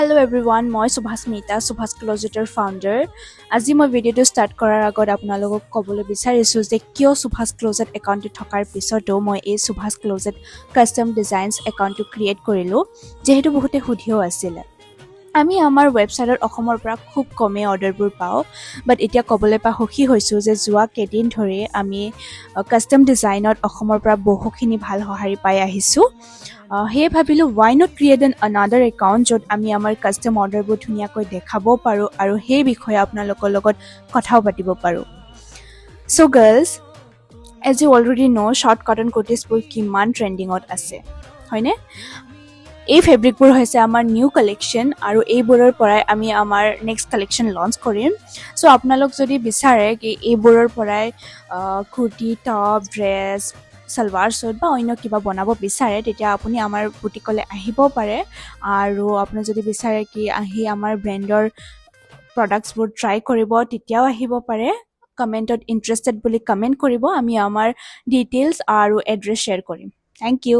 Hello everyone, মই সুভাস্মিতা Subhash ক্লোজেটৰ founder. আজি মই ভিডিঅ'টো ষ্টাৰ্ট কৰাৰ আগত আপোনালোকক ক'বলৈ বিচাৰিছোঁ যে কিয় সুভাষ ক্লোজেট একাউণ্টটো থকাৰ পিছতো মই এই সুভাষ ক্লোজেট কাষ্টম ডিজাইনছ একাউণ্টটো ক্ৰিয়েট কৰিলোঁ, যিহেতু বহুতে সুধিও আছিলে। আমি আমাৰ ৱেবছাইটত অসমৰ পৰা খুব কমেই অৰ্ডাৰবোৰ পাওঁ, বাট এতিয়া ক'বলৈ পাই সুখী হৈছোঁ যে যোৱা কেইদিন ধৰি আমি কাষ্টম ডিজাইনত অসমৰ পৰা বহুখিনি ভাল সঁহাৰি পাই আহিছোঁ। সেয়ে ভাবিলোঁ Y not create N another account য'ত আমি আমাৰ কাষ্টম অৰ্ডাৰবোৰ ধুনীয়াকৈ দেখাবও পাৰোঁ আৰু সেই বিষয়ে আপোনালোকৰ লগত কথাও পাতিব পাৰোঁ। So' girls, as you already know' short cotton কুৰ্টিজবোৰ কিমান ট্ৰেণ্ডিঙত আছে, হয়নে? এই ফেব্ৰিকবোৰ হৈছে আমাৰ নিউ কালেকশ্যন আৰু এইবোৰৰ পৰাই আমি আমাৰ নেক্সট কালেকশ্যন লঞ্চ কৰিম। চ' আপোনালোক যদি বিচাৰে কি এইবোৰৰ পৰাই কুৰ্তি, টপ, ড্ৰেছ, চালৱাৰ চুট বা অন্য কিবা বনাব বিচাৰে, তেতিয়া আপুনি আমাৰ বুটিকলৈ আহিব পাৰে। আৰু আপুনি যদি বিচাৰে কি আহি আমাৰ ব্ৰেণ্ডৰ প্ৰডাক্টছবোৰ ট্ৰাই কৰিব, তেতিয়াও আহিব পাৰে। কমেণ্টত ইণ্টাৰেষ্টেড বুলি কমেণ্ট কৰিব, আমি আমাৰ ডিটেইলছ আৰু এড্ৰেছ শ্বেয়াৰ কৰিম। Thank U.